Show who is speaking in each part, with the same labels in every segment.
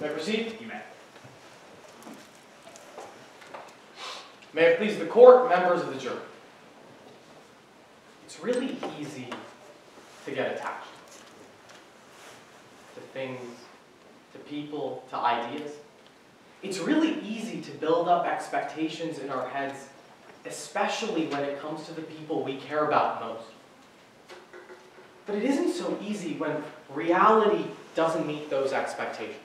Speaker 1: May I proceed?
Speaker 2: You may.
Speaker 1: May it please the court, members of the jury. It's really easy to get attached to things, to people, to ideas. It's really easy to build up expectations in our heads, especially when it comes to the people we care about most. But it isn't so easy when reality doesn't meet those expectations.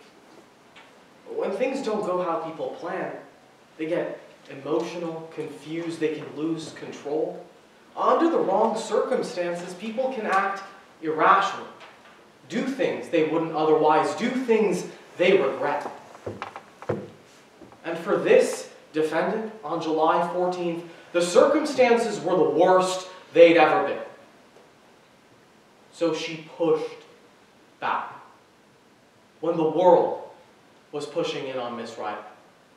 Speaker 1: When things don't go how people plan, they get emotional, confused, they can lose control. Under the wrong circumstances, people can act irrationally, do things they wouldn't otherwise, do things they regret. And for this defendant, on July 14th, the circumstances were the worst they'd ever been. So she pushed back. When the world was pushing in on Miss Ryder,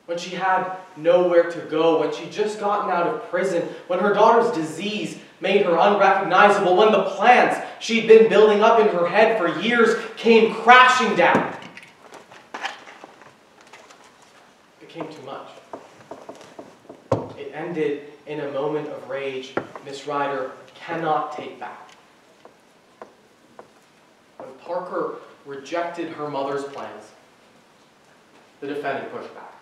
Speaker 1: when she had nowhere to go, when she'd just gotten out of prison, when her daughter's disease made her unrecognizable, when the plans she'd been building up in her head for years came crashing down. It became too much. It ended in a moment of rage Miss Ryder cannot take back. When Parker rejected her mother's plans, the defendant pushed back.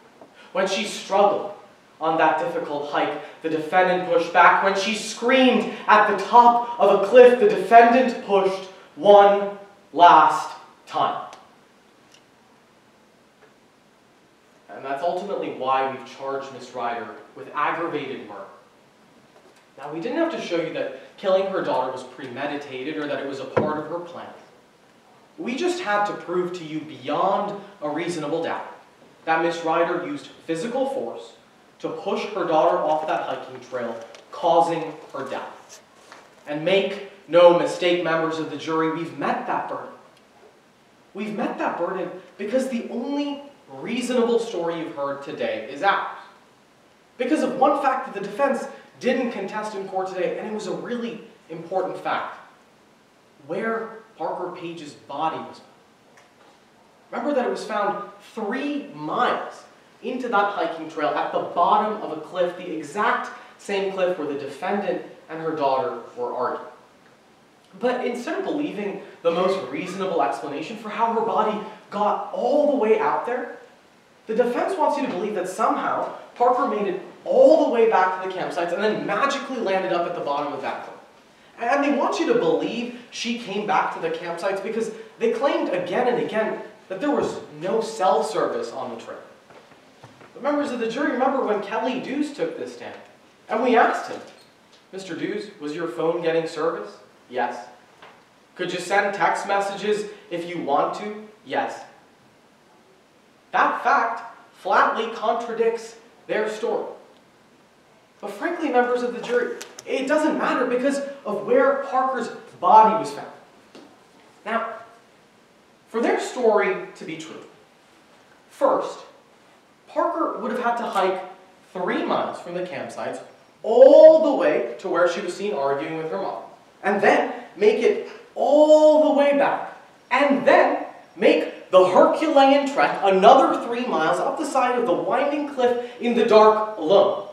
Speaker 1: When she struggled on that difficult hike, the defendant pushed back. When she screamed at the top of a cliff, the defendant pushed one last time. And that's ultimately why we've charged Miss Ryder with aggravated murder. Now, we didn't have to show you that killing her daughter was premeditated or that it was a part of her plan. We just had to prove to you beyond a reasonable doubt that Miss Ryder used physical force to push her daughter off that hiking trail, causing her death. And make no mistake, members of the jury, we've met that burden. We've met that burden because the only reasonable story you've heard today is ours. Because of one fact that the defense didn't contest in court today, and it was a really important fact. Where Parker Page's body was found. Remember that it was found 3 miles into that hiking trail at the bottom of a cliff, the exact same cliff where the defendant and her daughter were arguing. But instead of believing the most reasonable explanation for how her body got all the way out there, the defense wants you to believe that somehow Parker made it all the way back to the campsites and then magically landed up at the bottom of that cliff. And they want you to believe she came back to the campsites because they claimed again and again that there was no cell service on the trail. But members of the jury, remember when Kelly Dews took this stand? And we asked him, Mr. Dews, was your phone getting service? Yes. Could you send text messages if you want to? Yes. That fact flatly contradicts their story. But frankly, members of the jury, it doesn't matter because of where Parker's body was found. Now, for their story to be true, first, Parker would have had to hike 3 miles from the campsites all the way to where she was seen arguing with her mom, and then make it all the way back, and then make the Herculean trek another 3 miles up the side of the winding cliff in the dark alone.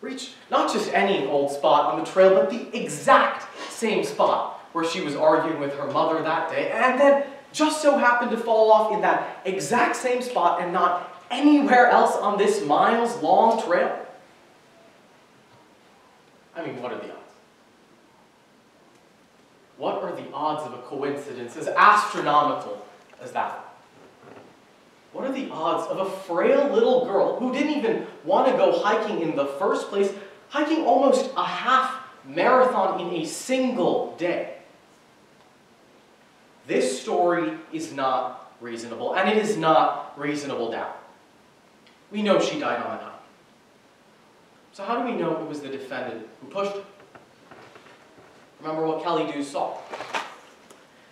Speaker 1: Reach not just any old spot on the trail, but the exact same spot where she was arguing with her mother that day, and then just so happened to fall off in that exact same spot and not anywhere else on this miles-long trail. I mean, what are the odds? What are the odds of a coincidence as astronomical as that? What are the odds of a frail little girl who didn't even want to go hiking in the first place, hiking almost a half marathon in a single day? This story is not reasonable, and it is not reasonable doubt. We know she died on that hike. So how do we know it was the defendant who pushed her? Remember what Kelly Dews saw.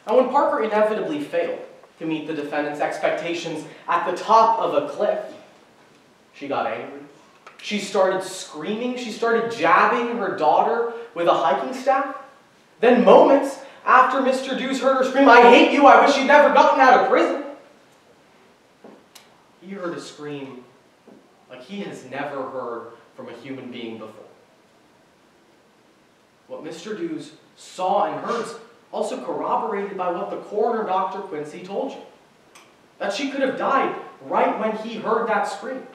Speaker 1: And when Parker inevitably failed to meet the defendant's expectations at the top of a cliff, she got angry. She started screaming. She started jabbing her daughter with a hiking staff. Then moments after Mr. Dews heard her scream, "I hate you, I wish you'd never gotten out of prison," he heard a scream like he has never heard from a human being before. What Mr. Dews saw and heard is also corroborated by what the coroner, Dr. Quincy, told you. That she could have died right when he heard that scream.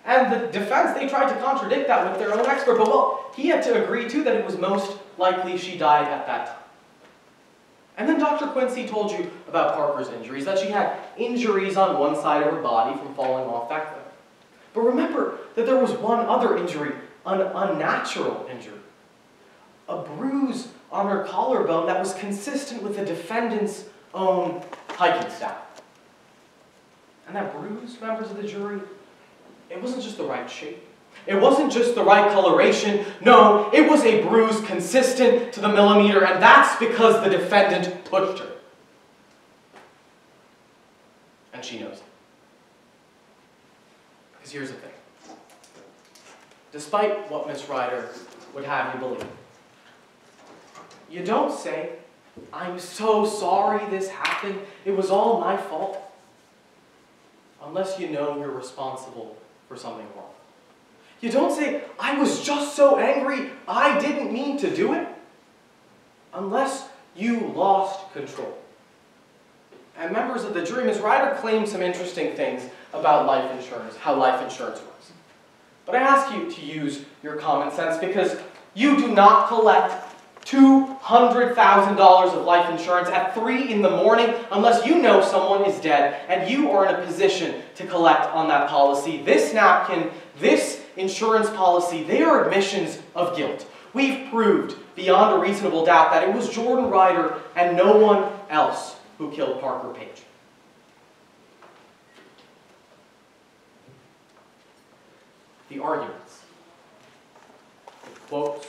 Speaker 1: And the defense, they tried to contradict that with their own expert, but well, he had to agree too that it was most likely she died at that time. And then Dr. Quincy told you about Parker's injuries, that she had injuries on one side of her body from falling off that cliff. But remember that there was one other injury, an unnatural injury. A bruise on her collarbone that was consistent with the defendant's own hiking staff. And that bruise, members of the jury, it wasn't just the right shape. It wasn't just the right coloration. No, it was a bruise consistent to the millimeter, and that's because the defendant pushed her. And she knows it. Because here's the thing. Despite what Miss Ryder would have you believe, you don't say, "I'm so sorry this happened. It was all my fault." Unless you know you're responsible for something wrong. You don't say, "I was just so angry, I didn't mean to do it." Unless you lost control. And members of the jury, Ms. Ryder claimed some interesting things about life insurance, how life insurance works. But I ask you to use your common sense, because you do not collect $200,000 of life insurance at 3 in the morning unless you know someone is dead and you are in a position to collect on that policy. This napkin, this insurance policy, they are admissions of guilt. We've proved beyond a reasonable doubt that it was Jordan Ryder and no one else who killed Parker Page. The arguments, the quotes,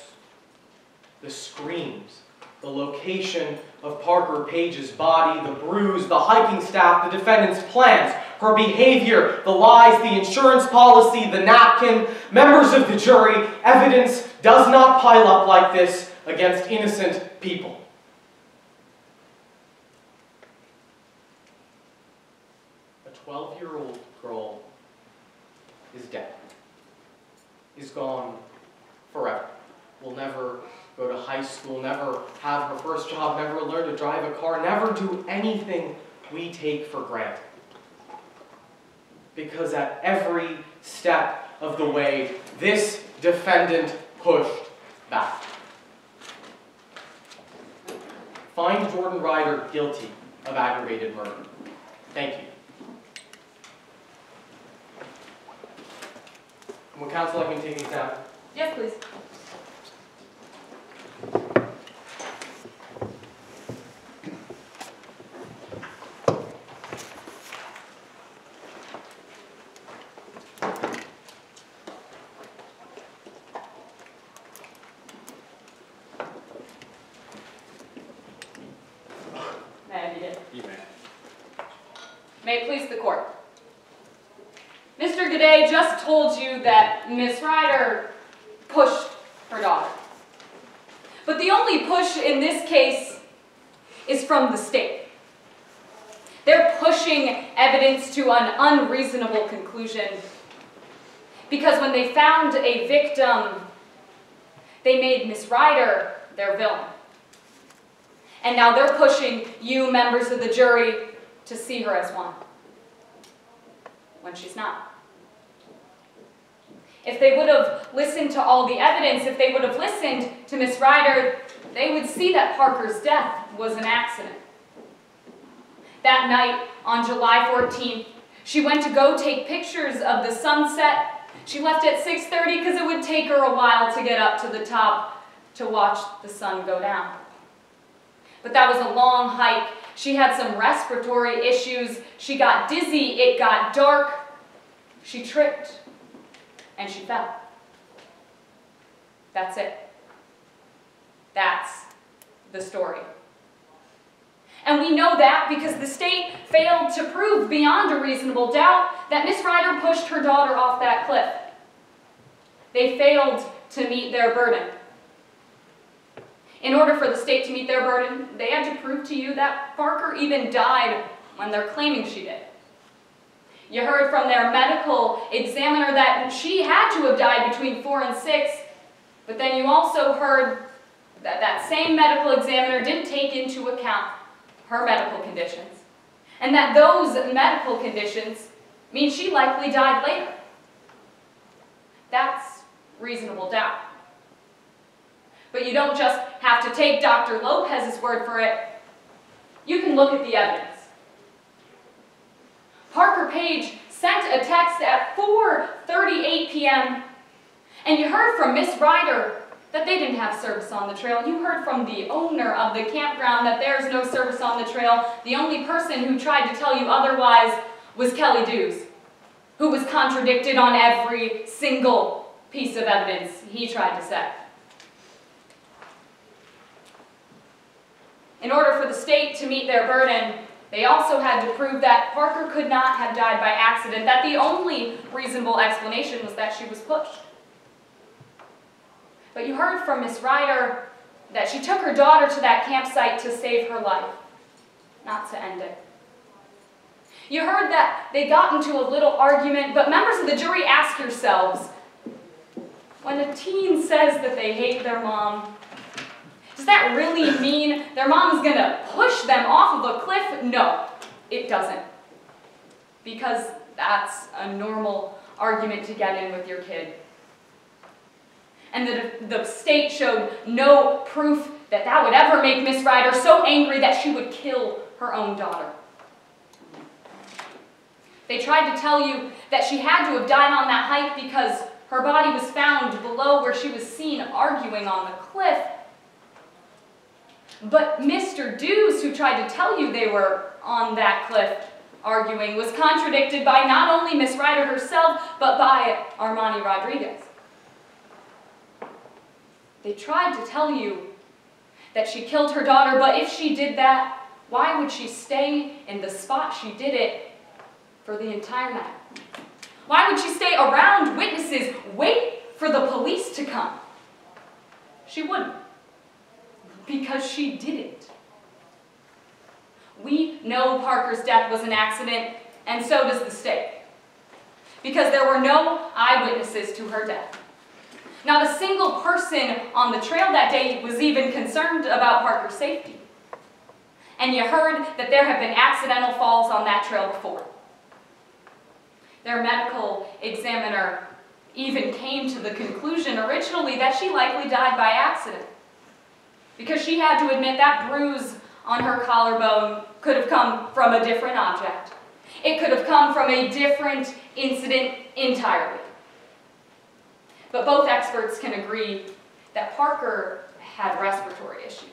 Speaker 1: the screams, the location of Parker Page's body, the bruise, the hiking staff, the defendant's plans, her behavior, the lies, the insurance policy, the napkin, members of the jury, evidence does not pile up like this against innocent people. A 12-year-old girl is dead, is gone forever, will never go to high school, never have her first job, never learn to drive a car, never do anything we take for granted. Because at every step of the way, this defendant pushed back. Find Jordan Ryder guilty of aggravated murder. Thank you. Would counsel like me to take these down?
Speaker 2: Yes, please. May I begin?
Speaker 3: You may.
Speaker 2: May it please the court. Mr. G'day just told you that Miss Ryder pushed her daughter. But the only push in this case is from the state. They're pushing evidence to an unreasonable conclusion because when they found a victim, they made Miss Ryder their villain. And now they're pushing you, members of the jury, to see her as one, when she's not. If they would have listened to all the evidence, if they would have listened to Miss Ryder, they would see that Parker's death was an accident. That night, on July 14th, she went to go take pictures of the sunset. She left at 6:30 because it would take her a while to get up to the top to watch the sun go down. But that was a long hike. She had some respiratory issues. She got dizzy. It got dark. She tripped and she fell. That's it. That's the story. And we know that because the state failed to prove beyond a reasonable doubt that Miss Ryder pushed her daughter off that cliff. They failed to meet their burden. In order for the state to meet their burden, they had to prove to you that Parker even died when they're claiming she did. You heard from their medical examiner that she had to have died between 4 and 6, but then you also heard that that same medical examiner didn't take into account her medical conditions, and that those medical conditions mean she likely died later. That's reasonable doubt. But you don't just have to take Dr. Lopez's word for it. You can look at the evidence. Parker Page sent a text at 4:38 p.m. and you heard from Miss Ryder that they didn't have service on the trail. You heard from the owner of the campground that there's no service on the trail. The only person who tried to tell you otherwise was Kelly Dews, who was contradicted on every single piece of evidence he tried to say. In order for the state to meet their burden, they also had to prove that Parker could not have died by accident, that the only reasonable explanation was that she was pushed. But you heard from Miss Ryder that she took her daughter to that campsite to save her life, not to end it. You heard that they got into a little argument, but members of the jury, ask yourselves, when a teen says that they hate their mom, does that really mean their mom's gonna push them off of a cliff? No, it doesn't. Because that's a normal argument to get in with your kid. And the state showed no proof that that would ever make Miss Ryder so angry that she would kill her own daughter. They tried to tell you that she had to have died on that hike because her body was found below where she was seen arguing on the cliff. But Mr. Dews, who tried to tell you they were on that cliff arguing, was contradicted by not only Miss Ryder herself, but by Armani Rodriguez. They tried to tell you that she killed her daughter, but if she did that, why would she stay in the spot she did it for the entire night? Why would she stay around witnesses, wait for the police to come? She wouldn't. Because she didn't. We know Parker's death was an accident, and so does the state. Because there were no eyewitnesses to her death. Not a single person on the trail that day was even concerned about Parker's safety. And you heard that there have been accidental falls on that trail before. Their medical examiner even came to the conclusion originally that she likely died by accident, because she had to admit that bruise on her collarbone could have come from a different object. It could have come from a different incident entirely. But both experts can agree that Parker had respiratory issues.